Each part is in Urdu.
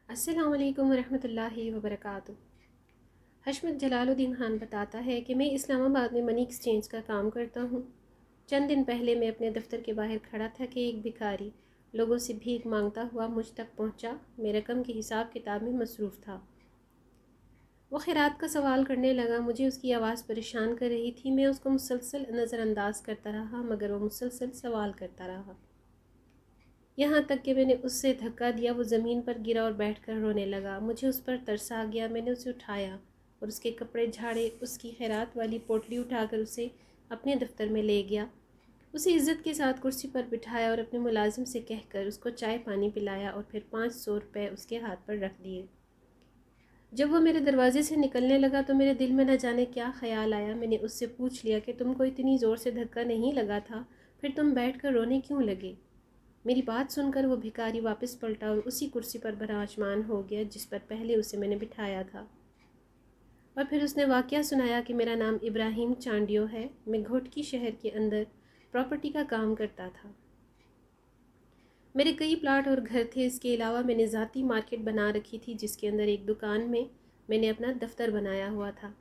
السلام علیکم ورحمۃ اللہ وبرکاتہ۔ حشمت جلال الدین خان بتاتا ہے کہ میں اسلام آباد میں منی ایکسچینج کا کام کرتا ہوں۔ چند دن پہلے میں اپنے دفتر کے باہر کھڑا تھا کہ ایک بھکاری لوگوں سے بھیک مانگتا ہوا مجھ تک پہنچا۔ میں رقم کے حساب کتاب میں مصروف تھا۔ وہ خیرات کا سوال کرنے لگا۔ مجھے اس کی آواز پریشان کر رہی تھی۔ میں اس کو مسلسل نظر انداز کرتا رہا مگر وہ مسلسل سوال کرتا رہا، یہاں تک کہ میں نے اس سے دھکا دیا۔ وہ زمین پر گرا اور بیٹھ کر رونے لگا۔ مجھے اس پر ترس آ گیا۔ میں نے اسے اٹھایا اور اس کے کپڑے جھاڑے، اس کی خیرات والی پوٹلی اٹھا کر اسے اپنے دفتر میں لے گیا۔ اسے عزت کے ساتھ کرسی پر بٹھایا اور اپنے ملازم سے کہہ کر اس کو چائے پانی پلایا اور پھر 500 روپے اس کے ہاتھ پر رکھ دیے۔ جب وہ میرے دروازے سے نکلنے لگا تو میرے دل میں نہ جانے کیا خیال آیا۔ میں نے اس سے پوچھ لیا کہ تم کو اتنی زور سے دھکا نہیں لگا تھا، پھر تم بیٹھ کر رونے کیوں لگے؟ میری بات سن کر وہ بھکاری واپس پلٹا اور اسی کرسی پر براجمان ہو گیا جس پر پہلے اسے میں نے بٹھایا تھا، اور پھر اس نے واقعہ سنایا کہ میرا نام ابراہیم چانڈیو ہے۔ میں گھوٹکی شہر کے اندر پراپرٹی کا کام کرتا تھا۔ میرے کئی پلاٹ اور گھر تھے۔ اس کے علاوہ میں نے ذاتی مارکیٹ بنا رکھی تھی جس کے اندر ایک دکان میں نے اپنا دفتر بنایا ہوا تھا۔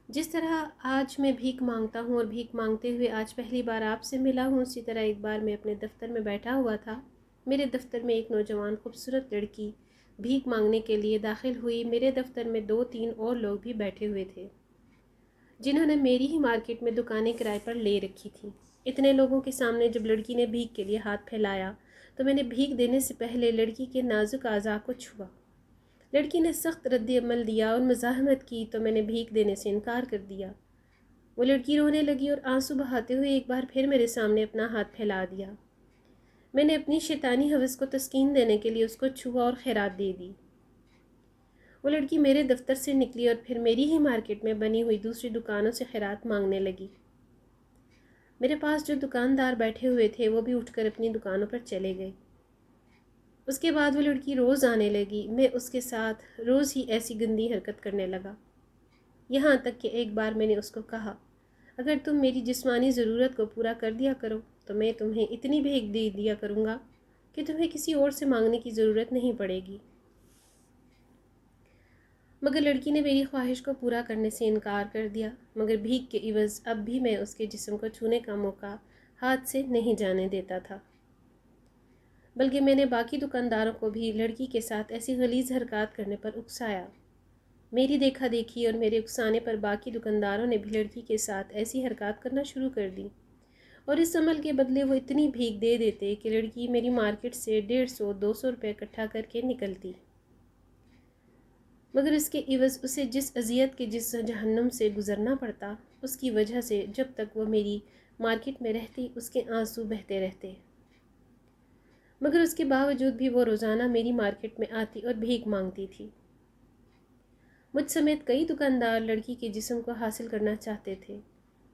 جس طرح آج میں بھیک مانگتا ہوں اور بھیک مانگتے ہوئے آج پہلی بار آپ سے ملا ہوں، اسی طرح ایک بار میں اپنے دفتر میں بیٹھا ہوا تھا۔ میرے دفتر میں ایک نوجوان خوبصورت لڑکی بھیک مانگنے کے لیے داخل ہوئی۔ میرے دفتر میں 2-3 اور لوگ بھی بیٹھے ہوئے تھے جنہوں نے میری ہی مارکیٹ میں دکانیں کرائے پر لے رکھی تھیں۔ اتنے لوگوں کے سامنے جب لڑکی نے بھیک کے لیے ہاتھ پھیلایا تو میں نے بھیک دینے سے پہلے لڑکی کے نازک اعضاء کو چھوا۔ لڑکی نے سخت رد عمل دیا اور مزاحمت کی تو میں نے بھیک دینے سے انکار کر دیا۔ وہ لڑکی رونے لگی اور آنسو بہاتے ہوئے ایک بار پھر میرے سامنے اپنا ہاتھ پھیلا دیا۔ میں نے اپنی شیطانی ہوس کو تسکین دینے کے لیے اس کو چھوا اور خیرات دے دی۔ وہ لڑکی میرے دفتر سے نکلی اور پھر میری ہی مارکیٹ میں بنی ہوئی دوسری دکانوں سے خیرات مانگنے لگی۔ میرے پاس جو دکاندار بیٹھے ہوئے تھے وہ بھی اٹھ کر اپنی دکانوں پر چلے گئے۔ اس کے بعد وہ لڑکی روز آنے لگی۔ میں اس کے ساتھ روز ہی ایسی گندی حرکت کرنے لگا، یہاں تک کہ ایک بار میں نے اس کو کہا، اگر تم میری جسمانی ضرورت کو پورا کر دیا کرو تو میں تمہیں اتنی بھیک دے دیا کروں گا کہ تمہیں کسی اور سے مانگنے کی ضرورت نہیں پڑے گی۔ مگر لڑکی نے میری خواہش کو پورا کرنے سے انکار کر دیا، مگر بھیک کے عوض اب بھی میں اس کے جسم کو چھونے کا موقع ہاتھ سے نہیں جانے دیتا تھا، بلکہ میں نے باقی دکانداروں کو بھی لڑکی کے ساتھ ایسی غلیظ حرکات کرنے پر اکسایا۔ میری دیکھا دیکھی اور میرے اکسانے پر باقی دکانداروں نے بھی لڑکی کے ساتھ ایسی حرکات کرنا شروع کر دی، اور اس عمل کے بدلے وہ اتنی بھیک دے دیتے کہ لڑکی میری مارکیٹ سے 150-200 روپے اکٹھا کر کے نکلتی، مگر اس کے عوض اسے جس اذیت کے جس جہنم سے گزرنا پڑتا، اس کی وجہ سے جب تک وہ میری مارکیٹ میں رہتی اس کے آنسو بہتے رہتے۔ مگر اس کے باوجود بھی وہ روزانہ میری مارکیٹ میں آتی اور بھیک مانگتی تھی۔ مجھ سمیت کئی دکاندار لڑکی کے جسم کو حاصل کرنا چاہتے تھے،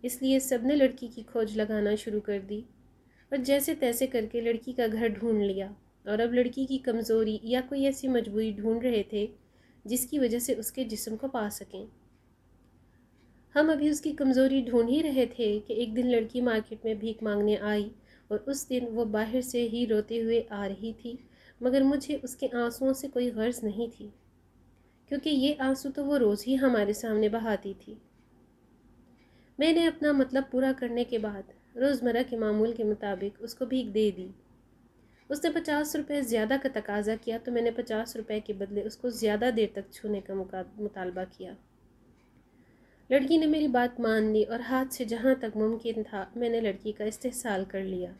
اس لیے سب نے لڑکی کی کھوج لگانا شروع کر دی اور جیسے تیسے کر کے لڑکی کا گھر ڈھونڈ لیا، اور اب لڑکی کی کمزوری یا کوئی ایسی مجبوری ڈھونڈ رہے تھے جس کی وجہ سے اس کے جسم کو پا سکیں۔ ہم ابھی اس کی کمزوری ڈھونڈ ہی رہے تھے کہ ایک دن لڑکی مارکیٹ میں بھیک مانگنے آئی، اور اس دن وہ باہر سے ہی روتے ہوئے آ رہی تھی، مگر مجھے اس کے آنسوؤں سے کوئی غرض نہیں تھی، کیونکہ یہ آنسو تو وہ روز ہی ہمارے سامنے بہاتی تھی۔ میں نے اپنا مطلب پورا کرنے کے بعد روزمرہ کے معمول کے مطابق اس کو بھیک دے دی۔ اس نے 50 روپے زیادہ کا تقاضا کیا تو میں نے 50 روپے کے بدلے اس کو زیادہ دیر تک چھونے کا مطالبہ کیا۔ لڑکی نے میری بات مان لی اور ہاتھ سے جہاں تک ممکن تھا میں نے لڑکی کا استحصال کر لیا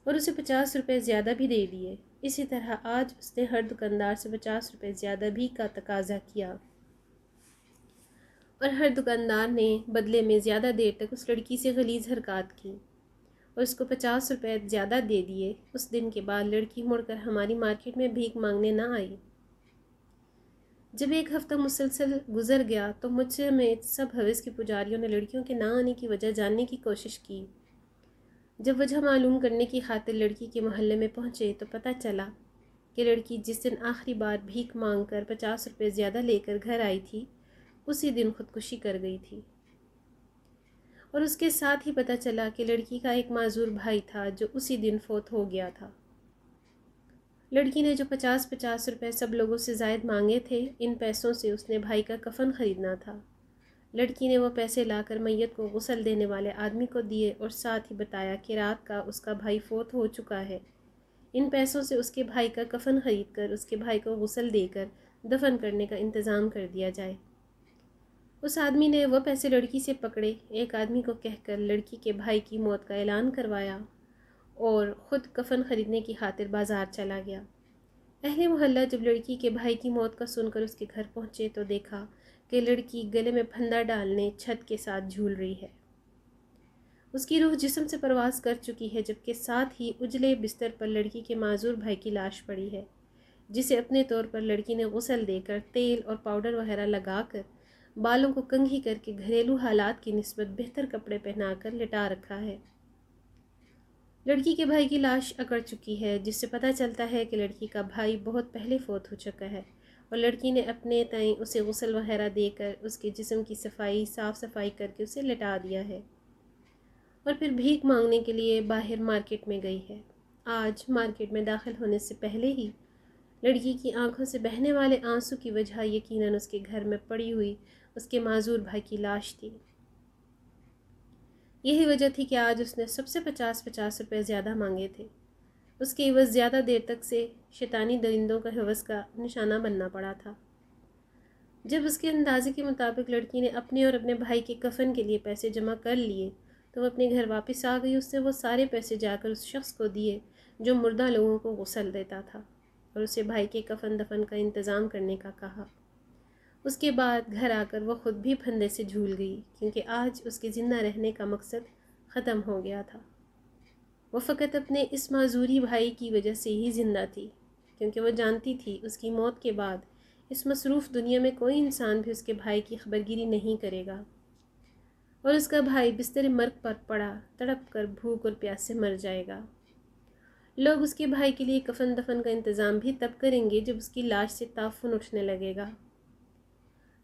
اور اسے 50 روپے زیادہ بھی دے دیے۔ اسی طرح آج اس نے ہر دکاندار سے 50 روپے زیادہ بھی کا تقاضا کیا، اور ہر دکاندار نے بدلے میں زیادہ دیر تک اس لڑکی سے غلیظ حرکات کی اور اس کو 50 روپے زیادہ دے دیے۔ اس دن کے بعد لڑکی مڑ کر ہماری مارکیٹ میں بھیک مانگنے نہ آئی۔ جب ایک ہفتہ مسلسل گزر گیا تو مجھ سمیت سب حوث کے پجاریوں نے لڑکیوں کے نہ آنے کی وجہ جاننے کی کوشش کی۔ جب وجہ معلوم کرنے کی خاطر لڑکی کے محلے میں پہنچے تو پتہ چلا کہ لڑکی جس دن آخری بار بھیک مانگ کر 50 روپے زیادہ لے کر گھر آئی تھی اسی دن خودکشی کر گئی تھی، اور اس کے ساتھ ہی پتہ چلا کہ لڑکی کا ایک معذور بھائی تھا جو اسی دن فوت ہو گیا تھا۔ لڑکی نے جو 50-50 روپے سب لوگوں سے زائد مانگے تھے، ان پیسوں سے اس نے بھائی کا کفن خریدنا تھا۔ لڑکی نے وہ پیسے لا کر میت کو غسل دینے والے آدمی کو دیے اور ساتھ ہی بتایا کہ رات کا اس کا بھائی فوت ہو چکا ہے، ان پیسوں سے اس کے بھائی کا کفن خرید کر اس کے بھائی کو غسل دے کر دفن کرنے کا انتظام کر دیا جائے۔ اس آدمی نے وہ پیسے لڑکی سے پکڑے، ایک آدمی کو کہہ کر لڑکی کے بھائی کی موت کا اعلان کروایا اور خود کفن خریدنے کی خاطر بازار چلا گیا۔ اہل محلہ جب لڑکی کے بھائی کی موت کا سن کر اس کے گھر پہنچے تو دیکھا کہ لڑکی گلے میں پھندا ڈالنے چھت کے ساتھ جھول رہی ہے۔ اس کی روح جسم سے پرواز کر چکی ہے، جبکہ ساتھ ہی اجلے بستر پر لڑکی کے معذور بھائی کی لاش پڑی ہے، جسے اپنے طور پر لڑکی نے غسل دے کر تیل اور پاؤڈر وغیرہ لگا کر بالوں کو کنگھی کر کے گھریلو حالات کی نسبت بہتر کپڑے پہنا کر لٹا رکھا ہے۔ لڑکی کے بھائی کی لاش اکڑ چکی ہے، جس سے پتہ چلتا ہے کہ لڑکی کا بھائی بہت پہلے فوت ہو چکا ہے، اور لڑکی نے اپنے تئیں اسے غسل وغیرہ دے کر اس کے جسم کی صاف صفائی کر کے اسے لٹا دیا ہے، اور پھر بھیک مانگنے کے لیے باہر مارکیٹ میں گئی ہے۔ آج مارکیٹ میں داخل ہونے سے پہلے ہی لڑکی کی آنکھوں سے بہنے والے آنسو کی وجہ یقیناً اس کے گھر میں پڑی ہوئی اس کے معذور بھائی کی لاش تھی۔ یہی وجہ تھی کہ آج اس نے سب سے 50-50 روپے زیادہ مانگے تھے۔ اس کے عوض زیادہ دیر تک سے شیطانی درندوں کا حوث کا نشانہ بننا پڑا تھا۔ جب اس کے اندازے کے مطابق لڑکی نے اپنے اور اپنے بھائی کے کفن کے لیے پیسے جمع کر لیے تو وہ اپنے گھر واپس آ گئی۔ اس نے وہ سارے پیسے جا کر اس شخص کو دیے جو مردہ لوگوں کو غسل دیتا تھا، اور اسے بھائی کے کفن دفن کا انتظام کرنے کا کہا۔ اس کے بعد گھر آ کر وہ خود بھی پھندے سے جھول گئی، کیونکہ آج اس کے زندہ رہنے کا مقصد ختم ہو گیا تھا۔ وہ فقط اپنے اس معذوری بھائی کی وجہ سے ہی زندہ تھی، کیونکہ وہ جانتی تھی اس کی موت کے بعد اس مصروف دنیا میں کوئی انسان بھی اس کے بھائی کی خبرگیری نہیں کرے گا، اور اس کا بھائی بستر مرگ پر پڑا تڑپ کر بھوک اور پیاس سے مر جائے گا۔ لوگ اس کے بھائی کے لیے کفن دفن کا انتظام بھی تب کریں گے جب اس کی لاش سے تعفن اٹھنے لگے گا۔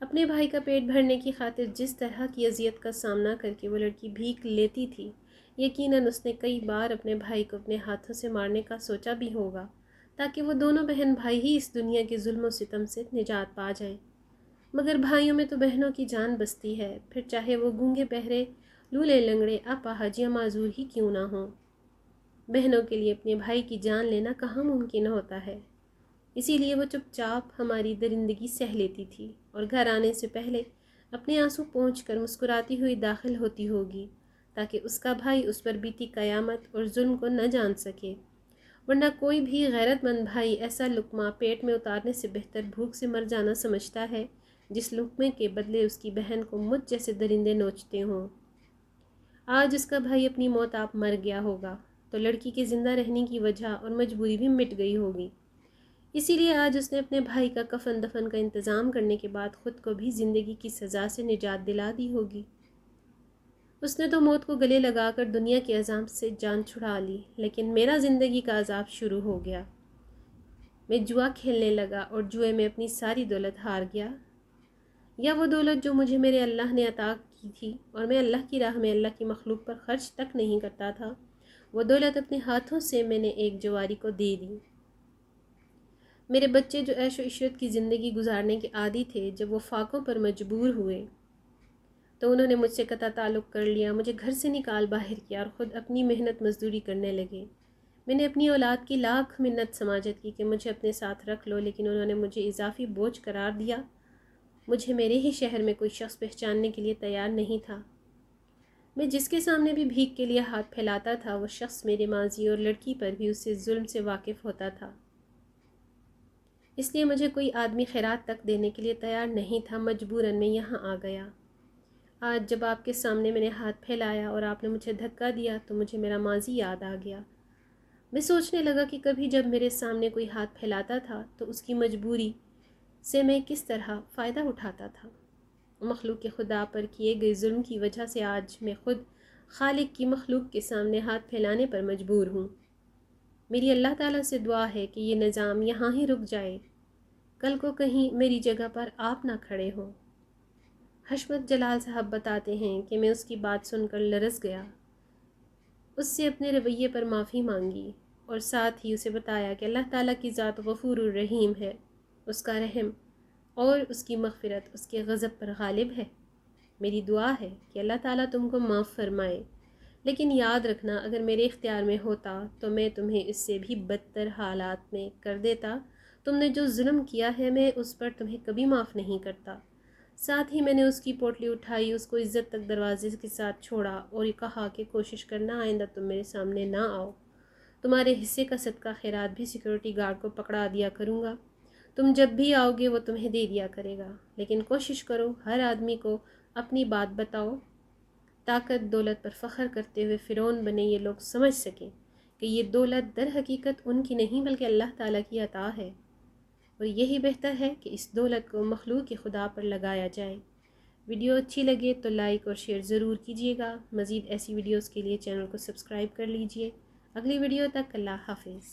اپنے بھائی کا پیٹ بھرنے کی خاطر جس طرح کی اذیت کا سامنا کر کے وہ لڑکی بھیک لیتی تھی، یقیناً اس نے کئی بار اپنے بھائی کو اپنے ہاتھوں سے مارنے کا سوچا بھی ہوگا، تاکہ وہ دونوں بہن بھائی ہی اس دنیا کے ظلم و ستم سے نجات پا جائیں۔ مگر بھائیوں میں تو بہنوں کی جان بستی ہے، پھر چاہے وہ گونگے بہرے، لولے لنگڑے، اپاہج یا معذور ہی کیوں نہ ہوں۔ بہنوں کے لیے اپنے بھائی کی جان لینا کہاں ممکن ہوتا ہے، اسی لیے وہ چپ چاپ ہماری درندگی سہ لیتی تھی، اور گھر آنے سے پہلے اپنے آنسو پونچھ کر مسکراتی ہوئی داخل ہوتی ہوگی، تاکہ اس کا بھائی اس پر بیتی قیامت اور ظلم کو نہ جان سکے۔ ورنہ کوئی بھی غیرت مند بھائی ایسا لقمہ پیٹ میں اتارنے سے بہتر بھوک سے مر جانا سمجھتا ہے، جس لقمے کے بدلے اس کی بہن کو مجھ جیسے درندے نوچتے ہوں۔ آج اس کا بھائی اپنی موت آپ مر گیا ہوگا تو لڑکی کے زندہ رہنے کی وجہ اور مجبوری بھی مٹ گئی ہوگی، اسی لیے آج اس نے اپنے بھائی کا کفن دفن کا انتظام کرنے کے بعد خود کو بھی زندگی کی سزا سے نجات دلا دی ہوگی۔ اس نے تو موت کو گلے لگا کر دنیا کے عذاب سے جان چھڑا لی، لیکن میرا زندگی کا عذاب شروع ہو گیا۔ میں جوا کھیلنے لگا اور جوئے میں اپنی ساری دولت ہار گیا، یا وہ دولت جو مجھے میرے اللہ نے عطا کی تھی اور میں اللہ کی راہ میں اللہ کی مخلوق پر خرچ تک نہیں کرتا تھا، وہ دولت اپنے ہاتھوں سے میں نے ایک جواری کو دے دی۔ میرے بچے جو عیش و عشرت کی زندگی گزارنے کے عادی تھے، جب وہ فاقوں پر مجبور ہوئے تو انہوں نے مجھ سے قطع تعلق کر لیا، مجھے گھر سے نکال باہر کیا اور خود اپنی محنت مزدوری کرنے لگے۔ میں نے اپنی اولاد کی لاکھ منت سماجت کی کہ مجھے اپنے ساتھ رکھ لو، لیکن انہوں نے مجھے اضافی بوجھ قرار دیا۔ مجھے میرے ہی شہر میں کوئی شخص پہچاننے کے لیے تیار نہیں تھا۔ میں جس کے سامنے بھی بھیک کے لیے ہاتھ پھیلاتا تھا، وہ شخص میرے ماضی اور لڑکی پر بھی اس سے ظلم سے واقف ہوتا تھا، اس لیے مجھے کوئی آدمی خیرات تک دینے کے لیے تیار نہیں تھا۔ مجبوراً میں یہاں آ گیا۔ آج جب آپ کے سامنے میں نے ہاتھ پھیلایا اور آپ نے مجھے دھکا دیا تو مجھے میرا ماضی یاد آ گیا۔ میں سوچنے لگا کہ کبھی جب میرے سامنے کوئی ہاتھ پھیلاتا تھا تو اس کی مجبوری سے میں کس طرح فائدہ اٹھاتا تھا۔ مخلوق کے خدا پر کیے گئے ظلم کی وجہ سے آج میں خود خالق کی مخلوق کے سامنے ہاتھ پھیلانے پر مجبور ہوں۔ میری اللہ تعالیٰ سے دعا ہے کہ یہ نظام یہاں ہی رک جائے، کل کو کہیں میری جگہ پر آپ نہ کھڑے ہوں۔ حشمت جلال صاحب بتاتے ہیں کہ میں اس کی بات سن کر لرز گیا، اس سے اپنے رویے پر معافی مانگی اور ساتھ ہی اسے بتایا کہ اللہ تعالیٰ کی ذات غفور الرحیم ہے، اس کا رحم اور اس کی مغفرت اس کے غضب پر غالب ہے۔ میری دعا ہے کہ اللہ تعالیٰ تم کو معاف فرمائے، لیکن یاد رکھنا اگر میرے اختیار میں ہوتا تو میں تمہیں اس سے بھی بدتر حالات میں کر دیتا۔ تم نے جو ظلم کیا ہے میں اس پر تمہیں کبھی معاف نہیں کرتا۔ ساتھ ہی میں نے اس کی پوٹلی اٹھائی، اس کو عزت تک دروازے کے ساتھ چھوڑا اور یہ کہا کہ کوشش کرنا آئندہ تم میرے سامنے نہ آؤ۔ تمہارے حصے کا صدقہ خیرات بھی سیکورٹی گارڈ کو پکڑا دیا کروں گا، تم جب بھی آؤ گے وہ تمہیں دے دیا کرے گا، لیکن کوشش کرو ہر آدمی کو اپنی بات بتاؤ۔ طاقت دولت پر فخر کرتے ہوئے فرعون بنے یہ لوگ سمجھ سکیں کہ یہ دولت در حقیقت ان کی نہیں بلکہ اللہ تعالیٰ کی عطا ہے، اور یہی بہتر ہے کہ اس دولت کو مخلوق کے خدا پر لگایا جائے۔ ویڈیو اچھی لگے تو لائک اور شیئر ضرور کیجیے گا۔ مزید ایسی ویڈیوز کے لیے چینل کو سبسکرائب کر لیجیے۔ اگلی ویڈیو تک اللہ حافظ۔